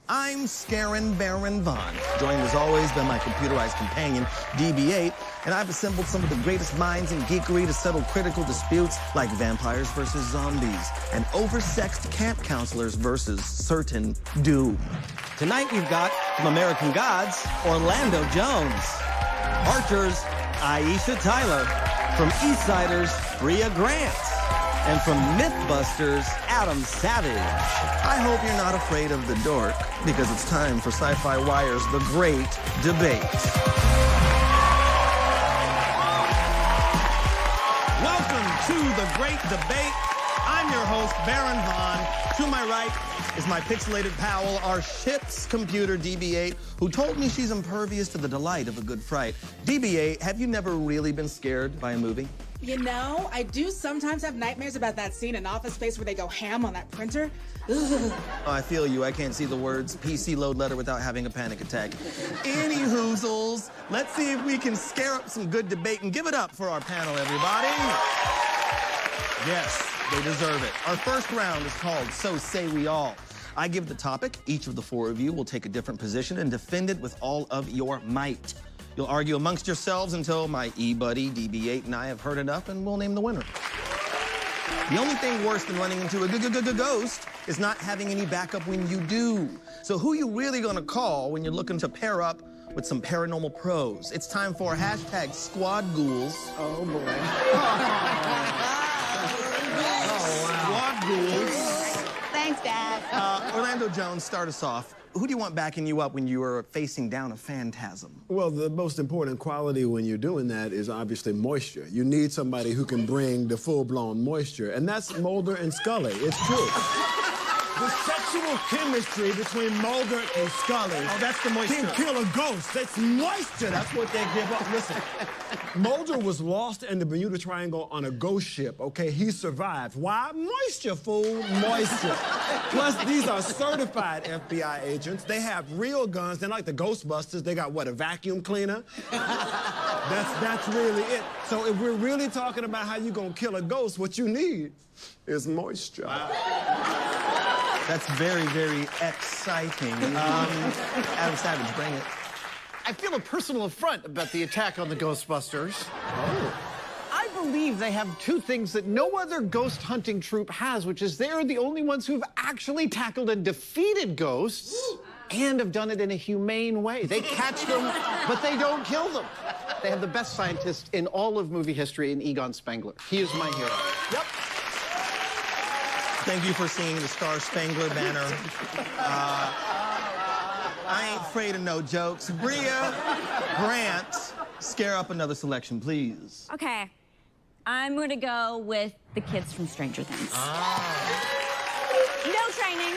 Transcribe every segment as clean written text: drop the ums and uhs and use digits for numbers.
I'm Scarin Baron Vaughn, joined as always by my computerized companion, De-bate, and I've assembled some of the greatest minds in geekery to settle critical disputes like vampires versus zombies and oversexed camp counselors versus certain doom. Tonight we've got, from American Gods, Orlando Jones. Archers, Aisha Tyler. From Eastsiders, Bria Grant. And from Mythbusters, Adam Savage. I hope you're not afraid of the dork, because it's time for Sci-Fi Wire's The Great Debate. Welcome to The Great Debate. I'm your host, Baron Vaughn. To my right is my pixelated pal, our ship's computer, De-bate, who told me she's impervious to the delight of a good fright. De-bate, have you never really been scared by a movie? You know, I do sometimes have nightmares about that scene in Office Space where they go ham on that printer. Ugh. Oh, I feel you. I can't see the words PC load letter without having a panic attack. Any hoozles, let's see if we can scare up some good debate and give it up for our panel, everybody. Yes, they deserve it. Our first round is called So Say We All. I give the topic. Each of the four of you will take a different position and defend it with all of your might. You'll argue amongst yourselves until my e-buddy, De-bate, and I have heard enough, and we'll name the winner. The only thing worse than running into a ghost is not having any backup when you do. So who you really gonna call when you're looking to pair up with some paranormal pros? It's time for hashtag Squad Ghouls. Oh, boy. Squad Ghouls. Thanks, Dad. Orlando Jones, start us off. Who do you want backing you up when you are facing down a phantasm? Well, the most important quality when you're doing that is obviously moisture. You need somebody who can bring the full-blown moisture, and that's Mulder and Scully. It's true. The sexual chemistry between Mulder and Scully. Oh, that's the moisture. Can kill a ghost. That's moisture. That's what they give up. Listen, Mulder was lost in the Bermuda Triangle on a ghost ship, okay? He survived. Why? Moisture, fool. Moisture. Plus, these are certified FBI agents. They have real guns. They're like the Ghostbusters. They got, what, a vacuum cleaner? That's really it. So if we're really talking about how you're going to kill a ghost, what you need is moisture. Wow. That's very, very exciting. Adam Savage, bring it. I feel a personal affront about the attack on the Ghostbusters. Oh. I believe they have two things that no other ghost hunting troupe has, which is they're the only ones who've actually tackled and defeated ghosts and have done it in a humane way. They catch them, but they don't kill them. They have the best scientist in all of movie history in Egon Spengler. He is my hero. Yep. Thank you for seeing the Star Spangler Banner. I ain't afraid of no jokes. Bria Grant, scare up another selection, please. Okay, I'm gonna go with the kids from Stranger Things. No training,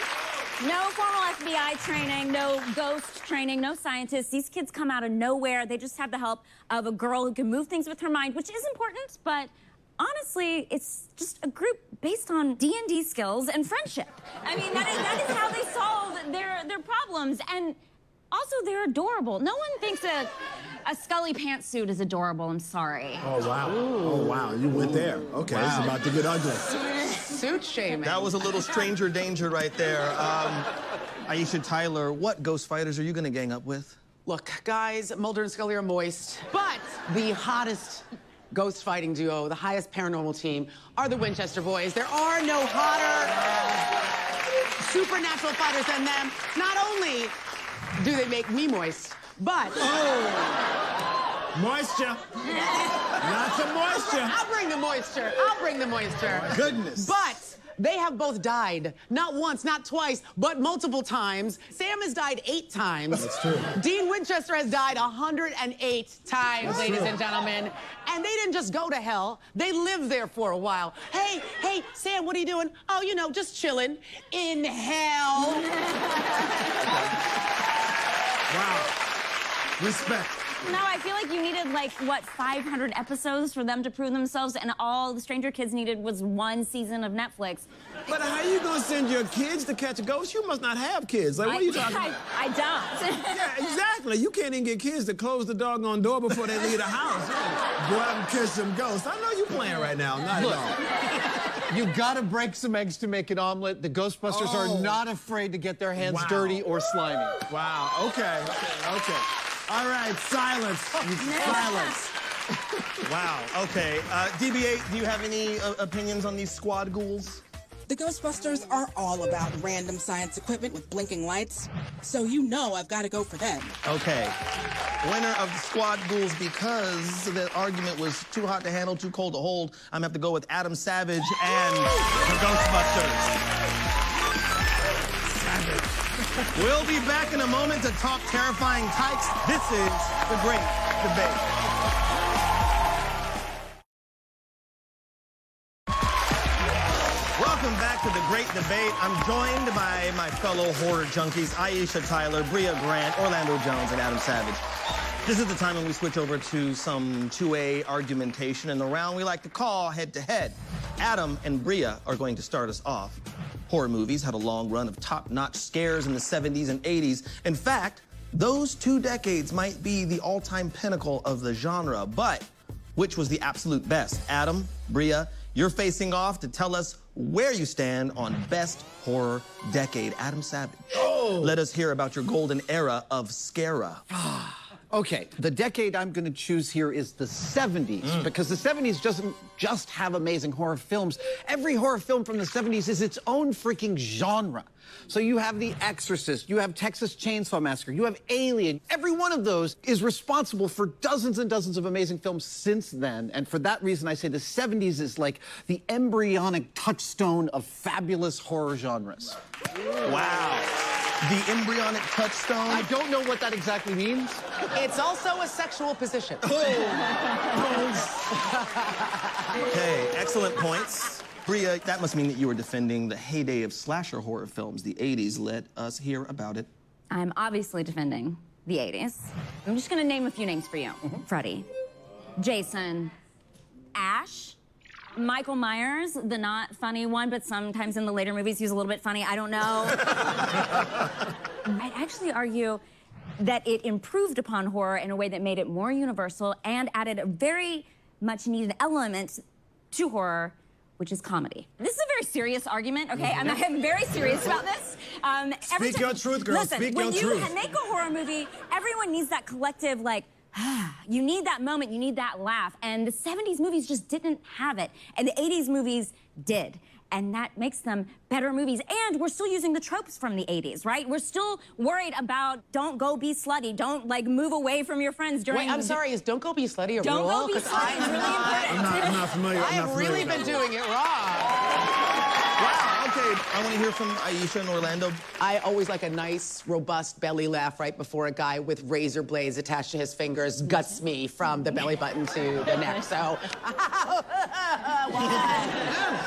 no formal FBI training, no ghost training, no scientists. These kids come out of nowhere. They just have the help of a girl who can move things with her mind, which is important, but honestly, it's just a group based on D&D skills and friendship. I mean, that is how they solve their problems. And also, they're adorable. No one thinks a Scully pantsuit is adorable. I'm sorry. Oh, wow. Ooh. Oh, wow. You went there. Okay, wow. It's about to get ugly. Suit shaming. That was a little stranger danger right there. Aisha Tyler, what ghost fighters are you going to gang up with? Look, guys, Mulder and Scully are moist, but the hottest ghost fighting duo, the highest paranormal team, are the Winchester boys. There are no hotter supernatural fighters than them. Not only do they make me moist, but... Oh! Moisture. Lots of moisture. I'll bring the moisture. I'll bring the moisture. My goodness. But they have both died. Not once, not twice, but multiple times. Sam has died 8 times. That's true. Dean Winchester has died 108 times, ladies and gentlemen. And they didn't just go to hell. They lived there for a while. Hey, Sam, what are you doing? Oh, you know, just chilling. In hell. Wow. Respect. No, I feel like you needed, like, what, 500 episodes for them to prove themselves, and all the Stranger Kids needed was 1 season of Netflix. But how are you gonna send your kids to catch a ghost? You must not have kids. Like, what are you talking about? I don't. Yeah, exactly. You can't even get kids to close the doggone door before they leave the house. Go out and catch some ghosts. I know you playing right now. Not at all. You gotta break some eggs to make an omelet. The Ghostbusters are not afraid to get their hands dirty or slimy. Wow, okay. All right, silence. Silence. Wow, okay. De-bate, do you have any opinions on these squad ghouls? The Ghostbusters are all about random science equipment with blinking lights, so you know I've got to go for them. Okay. Winner of the squad ghouls, because the argument was too hot to handle, too cold to hold, I'm gonna have to go with Adam Savage and the Ghostbusters. Savage. We'll be back in a moment to talk terrifying tykes. This is The Great Debate. Welcome back to The Great Debate. I'm joined by my fellow horror junkies, Aisha Tyler, Bria Grant, Orlando Jones, and Adam Savage. This is the time when we switch over to some 2A argumentation in the round we like to call head-to-head. Adam and Bria are going to start us off. Horror movies had a long run of top-notch scares in the 70s and 80s. In fact, those 2 decades might be the all-time pinnacle of the genre, but which was the absolute best? Adam, Bria, you're facing off to tell us where you stand on best horror decade. Adam Savage, let us hear about your golden era of Scara. Okay, the decade I'm going to choose here is the 70s, because the 70s doesn't just have amazing horror films. Every horror film from the 70s is its own freaking genre. So you have The Exorcist, you have Texas Chainsaw Massacre, you have Alien. Every one of those is responsible for dozens and dozens of amazing films since then. And for that reason, I say the 70s is like the embryonic touchstone of fabulous horror genres. Wow. The embryonic touchstone? I don't know what that exactly means. It's also a sexual position. Okay, excellent points. Bria, that must mean that you were defending the heyday of slasher horror films, the 80s. Let us hear about it. I'm obviously defending the 80s. I'm just gonna name a few names for you. Freddy, Jason, Ash, Michael Myers, the not funny one, but sometimes in the later movies he's a little bit funny. I don't know. I'd actually argue that it improved upon horror in a way that made it more universal and added a very much needed element to horror, which is comedy. This is a very serious argument, okay? I'm very serious about this. Speak your truth, girl. Listen, Speak your when you truth. make a horror movie, everyone needs that collective, like, you need that moment, you need that laugh. And the 70s movies just didn't have it. And the 80s movies did. And that makes them better movies. And we're still using the tropes from the 80s, right? We're still worried about don't go be slutty, don't like move away from your friends during... Wait, I'm sorry, is don't go be slutty a Don't rule? go be 'Cause slutty is really important. I'm not familiar. I have really been doing it wrong. Wow, okay. I want to hear from Aisha and Orlando. I always like a nice, robust belly laugh right before a guy with razor blades attached to his fingers guts me from the belly button to the neck. So,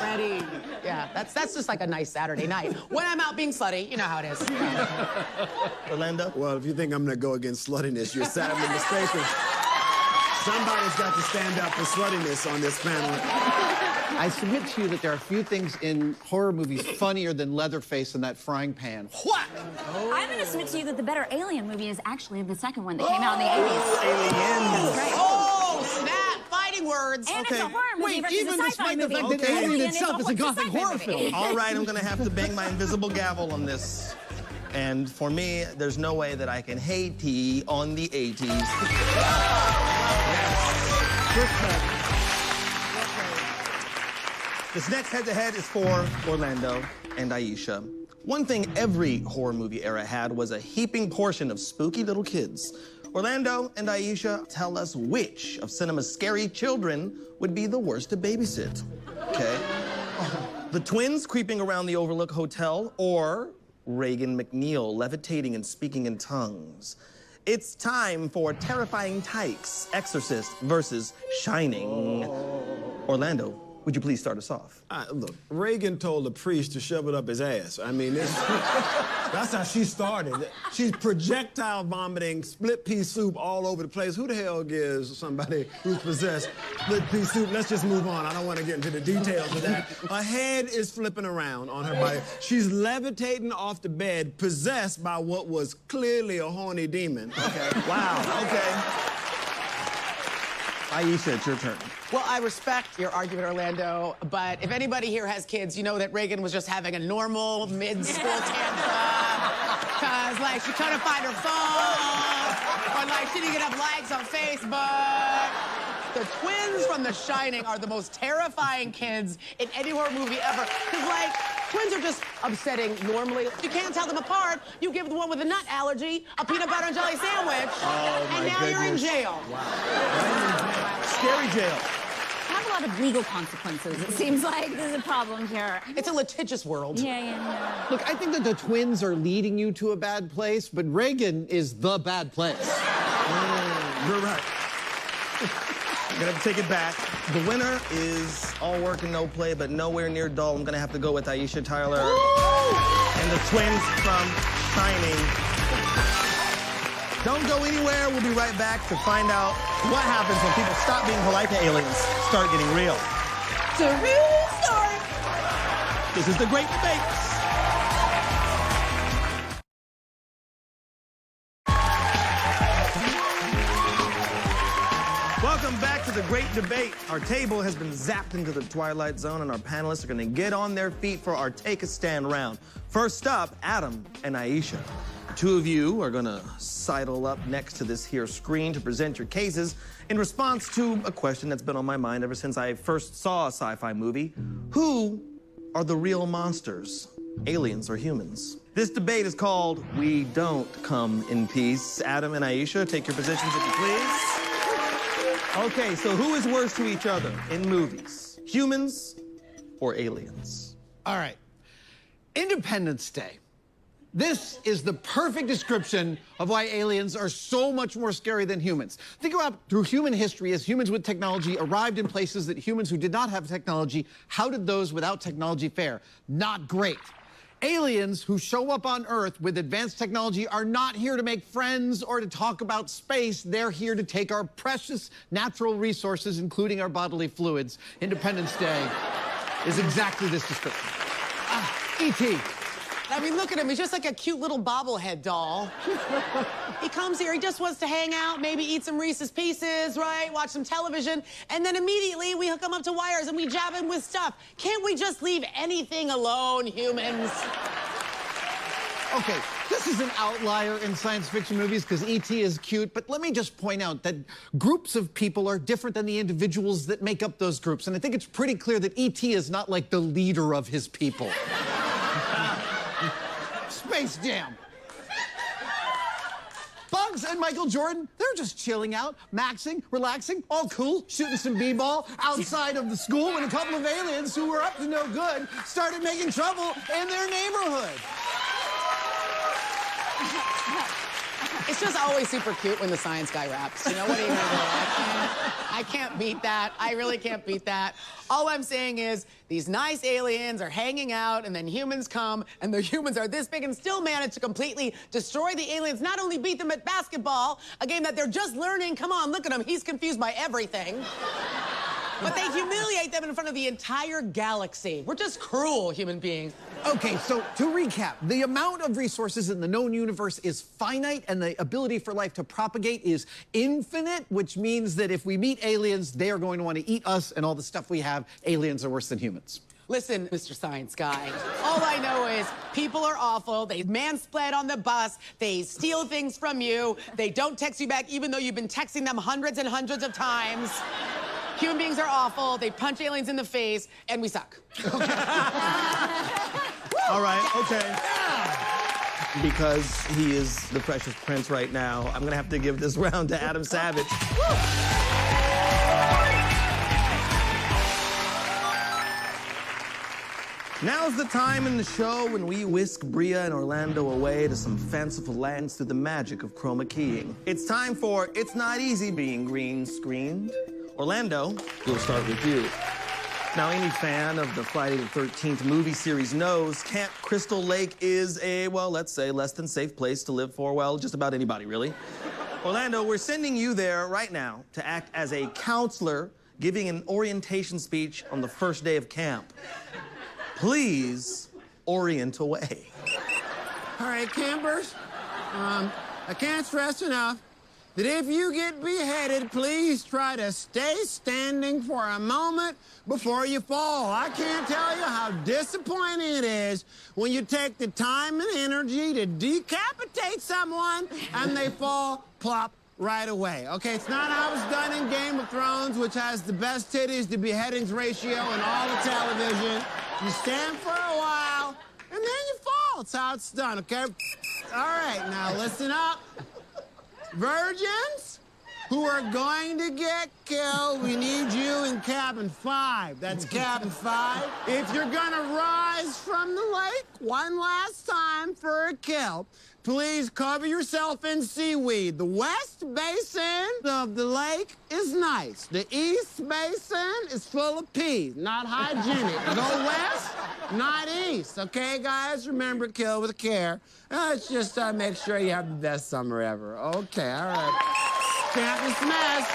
ready. Yeah, that's just like a nice Saturday night. When I'm out being slutty, you know how it is. Orlando? Well, if you think I'm gonna go against sluttiness, you're sadly mistaken. Somebody's got to stand up for sluttiness on this panel. I submit to you that there are few things in horror movies funnier than Leatherface in that frying pan. What? I'm gonna submit to you that the better Alien movie is actually the second one that came out in the 80s. Aliens. Right. Oh, snap! Fighting words. And it's a horror movie Wait, versus even a sci-fi despite the movie. fact that Okay. Alien itself is a gothic sci-fi horror movie. film. All right, I'm gonna have to bang my invisible gavel on this. And for me, there's no way that I can hate tea on the 80s. This next head-to-head is for Orlando and Aisha. One thing every horror movie era had was a heaping portion of spooky little kids. Orlando and Aisha, tell us which of cinema's scary children would be the worst to babysit. Okay? The twins creeping around the Overlook Hotel, or Reagan McNeil levitating and speaking in tongues. It's time for Terrifying Tykes, Exorcist versus Shining. Orlando, would you please start us off? Look, Reagan told the priest to shove it up his ass. I mean, that's how she started. She's projectile vomiting, split pea soup all over the place. Who the hell gives somebody who's possessed split pea soup? Let's just move on. I don't want to get into the details of that. Her head is flipping around on her body. She's levitating off the bed, possessed by what was clearly a horny demon. Okay. Wow, okay. Aisha, it's your turn. Well, I respect your argument, Orlando, but if anybody here has kids, you know that Reagan was just having a normal mid-school tantrum. Because, like, she's trying to find her phone, or, like, she didn't get enough likes on Facebook. The twins from The Shining are the most terrifying kids in any horror movie ever. Because, like, twins are just upsetting normally. You can't tell them apart. You give the one with a nut allergy a peanut butter and jelly sandwich, and now you're in jail. Wow. Scary jail. Have a lot of legal consequences. It seems like there's a problem here. It's a litigious world. Yeah. Look, I think that the twins are leading you to a bad place, but Reagan is the bad place. You're right. I'm gonna have to take it back. The winner is all work and no play, but nowhere near dull. I'm gonna have to go with Aisha Tyler and the twins from Shining. Don't go anywhere. We'll be right back to find out what happens when people stop being polite to aliens, start getting real. It's a real story. This is The Great Debate. Welcome back to The Great Debate. Our table has been zapped into the Twilight Zone, and our panelists are going to get on their feet for our Take a Stand round. First up, Adam and Aisha. The two of you are going to sidle up next to this here screen to present your cases in response to a question that's been on my mind ever since I first saw a sci-fi movie. Who are the real monsters, aliens or humans? This debate is called We Don't Come in Peace. Adam and Aisha, take your positions if you please. Okay, so who is worse to each other in movies? Humans or aliens? All right. Independence Day. This is the perfect description of why aliens are so much more scary than humans. Think about through human history, as humans with technology arrived in places that humans who did not have technology, how did those without technology fare? Not great. Aliens who show up on Earth with advanced technology are not here to make friends or to talk about space. They're here to take our precious natural resources, including our bodily fluids. Independence Day is exactly this description. E.T. I mean, look at him. He's just like a cute little bobblehead doll. He comes here, he just wants to hang out, maybe eat some Reese's Pieces, right? Watch some television. And then immediately we hook him up to wires and we jab him with stuff. Can't we just leave anything alone, humans? Okay, this is an outlier in science fiction movies because E.T. is cute, but let me just point out that groups of people are different than the individuals that make up those groups. And I think it's pretty clear that E.T. is not like the leader of his people. Space Jam. Bugs and Michael Jordan, they're just chilling out, maxing, relaxing, all cool, shooting some b-ball outside of the school when a couple of aliens who were up to no good started making trouble in their neighborhood. It's just always super cute when the science guy raps. You know, what are you gonna do? I can't beat that. I really can't beat that. All I'm saying is these nice aliens are hanging out and then humans come and the humans are this big and still manage to completely destroy the aliens, not only beat them at basketball, a game that they're just learning. Come on, look at him. He's confused by everything. But they humiliate them in front of the entire galaxy. We're just cruel human beings. Okay, so to recap, the amount of resources in the known universe is finite and the ability for life to propagate is infinite, which means that if we meet aliens, they are going to want to eat us and all the stuff we have. Aliens are worse than humans. Listen, Mr. Science Guy, all I know is people are awful. They mansplain on the bus. They steal things from you. They don't text you back even though you've been texting them hundreds and hundreds of times. Human beings are awful. They punch aliens in the face, and we suck. All right, okay. Because he is the precious prince right now, I'm gonna have to give this round to Adam Savage. Now's the time in the show when we whisk Bria and Orlando away to some fanciful lands through the magic of chroma keying. It's time for It's Not Easy Being Green Screened. Orlando, we'll start with you. Now, any fan of the Friday the 13th movie series knows Camp Crystal Lake is a, well, let's say, less than safe place to live for, well, just about anybody, really. Orlando, we're sending you there right now to act as a counselor giving an orientation speech on the first day of camp. Please orient away. All right, campers, I can't stress enough, that if you get beheaded, please try to stay standing for a moment before you fall. I can't tell you how disappointing it is when you take the time and energy to decapitate someone and they fall plop right away. Okay, it's not how it's done in Game of Thrones, which has the best titties to beheadings ratio in all the television. You stand for a while, and then you fall. It's how it's done, okay? All right, now listen up. Virgins who are going to get killed, we need you in cabin 5. That's cabin 5. If you're gonna rise from the lake one last time for a kill, please cover yourself in seaweed. The west basin of the lake is nice. The east basin is full of pee, not hygienic. Go west, not east. Okay, guys? Remember, kill with care. Let's just make sure you have the best summer ever. Okay, all right. Can't dismiss.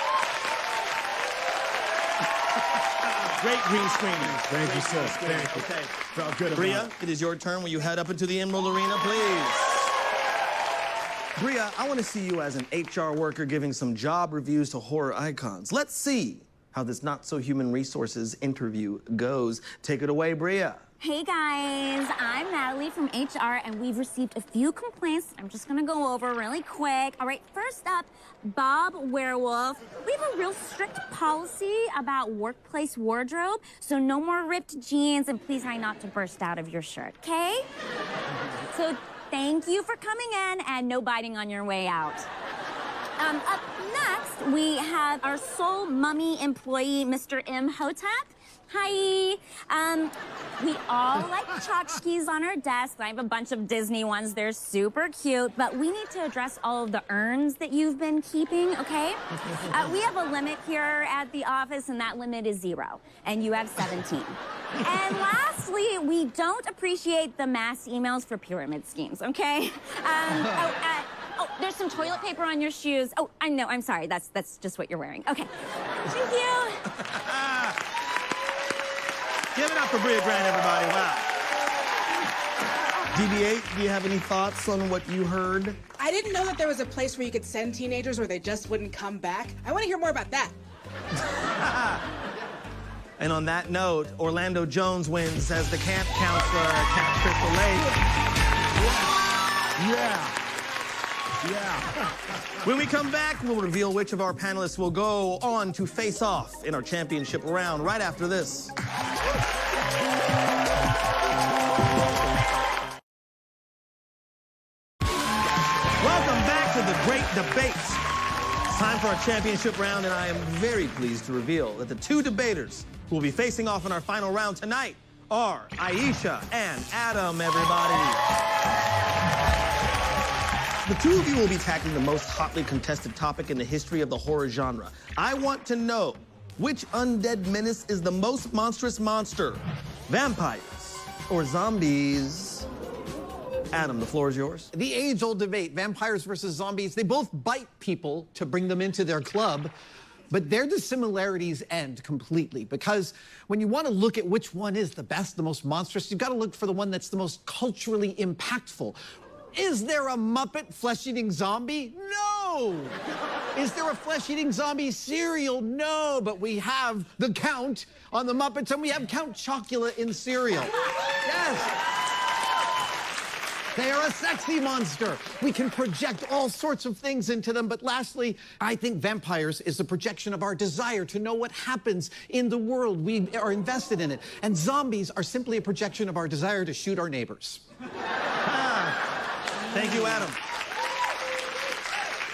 Great green screen. Thank you, sir. Thank you. Okay. Felt good about Bria, it. it is your turn. Will you head up into the Emerald Arena, please? Bria, I want to see you as an HR worker giving some job reviews to horror icons. Let's see how this not-so-human resources interview goes. Take it away, Bria. Hey guys, I'm Natalie from HR, and we've received a few complaints I'm just gonna go over really quick. All right, first up, Bob Werewolf. We have a real strict policy about workplace wardrobe, so no more ripped jeans, and please try not to burst out of your shirt, okay? So thank you for coming in, and no biting on your way out. Up next, we have our sole mummy employee, Mr. Imhotep. Hi. We all like tchotchkes on our desk. I have a bunch of Disney ones. They're super cute, but we need to address all of the urns that you've been keeping, okay? We have a limit here at the office, and that limit is 0, and you have 17. And lastly, we don't appreciate the mass emails for pyramid schemes, okay? Oh, there's some toilet paper on your shoes. Oh, I know, I'm sorry. That's just what you're wearing. Okay. Thank you. Give it up for Bria Grant, everybody. Wow. De-bate, do you have any thoughts on what you heard? I didn't know that there was a place where you could send teenagers where they just wouldn't come back. I want to hear more about that. And on that note, Orlando Jones wins as the camp counselor at Camp Crystal Lake. Yeah. When we come back, we'll reveal which of our panelists will go on to face off in our championship round right after this. Welcome back to the Great Debate. It's time for our championship round, and I am very pleased to reveal that the 2 debaters who will be facing off in our final round tonight are Aisha and Adam, everybody. The 2 of you will be tackling the most hotly contested topic in the history of the horror genre. I want to know which undead menace is the most monstrous monster, vampires or zombies? Adam, the floor is yours. The age-old debate, vampires versus zombies, they both bite people to bring them into their club, but their dissimilarities end completely, because when you want to look at which one is the best, the most monstrous, you've got to look for the one that's the most culturally impactful. Is there a Muppet flesh-eating zombie? No! Is there a flesh-eating zombie cereal? No, but we have the Count on the Muppets, and we have Count Chocula in cereal. Yes! They are a sexy monster. We can project all sorts of things into them. But lastly, I think vampires is a projection of our desire to know what happens in the world. We are invested in it. And zombies are simply a projection of our desire to shoot our neighbors. Thank you, Adam.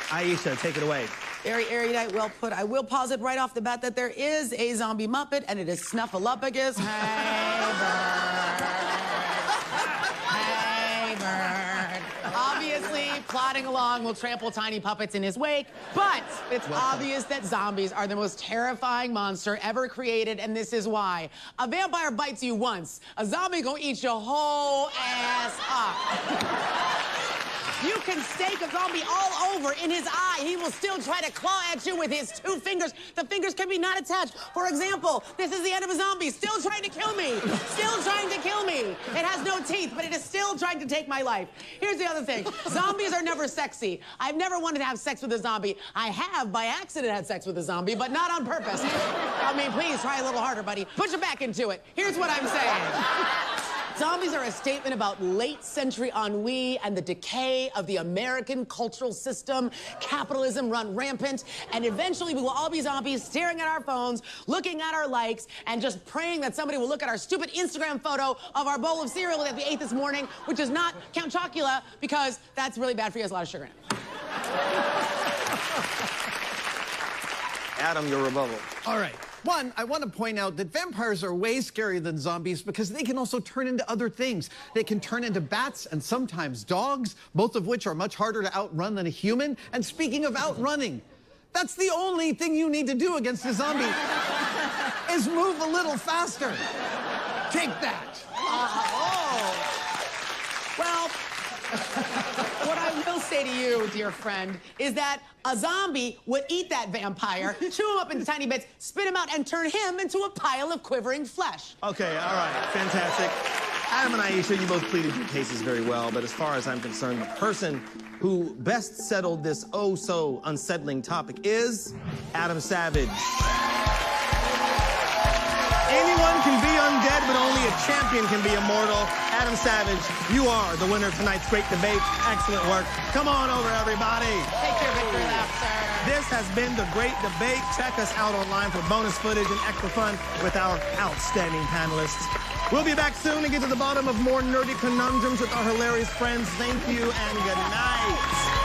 Aisha, take it away. Very erudite, well put. I will posit right off the bat that there is a zombie Muppet, and it is Snuffleupagus. Hey, bird. Hey, bird. Obviously, plodding along will trample tiny puppets in his wake, but it's obvious that zombies are the most terrifying monster ever created, and this is why. A vampire bites you once, a zombie gonna eat your whole ass up. You can stake a zombie all over in his eye. He will still try to claw at you with his 2 fingers. The fingers can be not attached. For example, this is the end of a zombie, still trying to kill me. Still trying to kill me. It has no teeth, but it is still trying to take my life. Here's the other thing. Zombies are never sexy. I've never wanted to have sex with a zombie. I have, by accident, had sex with a zombie, but not on purpose. I mean, please, try a little harder, buddy. Put your back into it. Here's what I'm saying. Zombies are a statement about late-century ennui and the decay of the American cultural system. Capitalism run rampant, and eventually we will all be zombies staring at our phones, looking at our likes, and just praying that somebody will look at our stupid Instagram photo of our bowl of cereal that we ate this morning, which is not Count Chocula, because that's really bad for you. It has a lot of sugar in it. Adam, your rebuttal. All right. One, I want to point out that vampires are way scarier than zombies because they can also turn into other things. They can turn into bats and sometimes dogs, both of which are much harder to outrun than a human. And speaking of outrunning, that's the only thing you need to do against a zombie is move a little faster. Take that. Well, what I will say to you, dear friend, is that a zombie would eat that vampire, chew him up into tiny bits, spit him out, and turn him into a pile of quivering flesh. Okay, all right, fantastic. Adam and Aisha, you both pleaded your cases very well, but as far as I'm concerned, the person who best settled this oh-so unsettling topic is Adam Savage. Anyone can be undead, but only a champion can be immortal. Adam Savage, you are the winner of tonight's great debate. Excellent work. Come on over, everybody. Take your victory lap, sir. This has been the great debate. Check us out online for bonus footage and extra fun with our outstanding panelists. We'll be back soon to get to the bottom of more nerdy conundrums with our hilarious friends. Thank you and good night.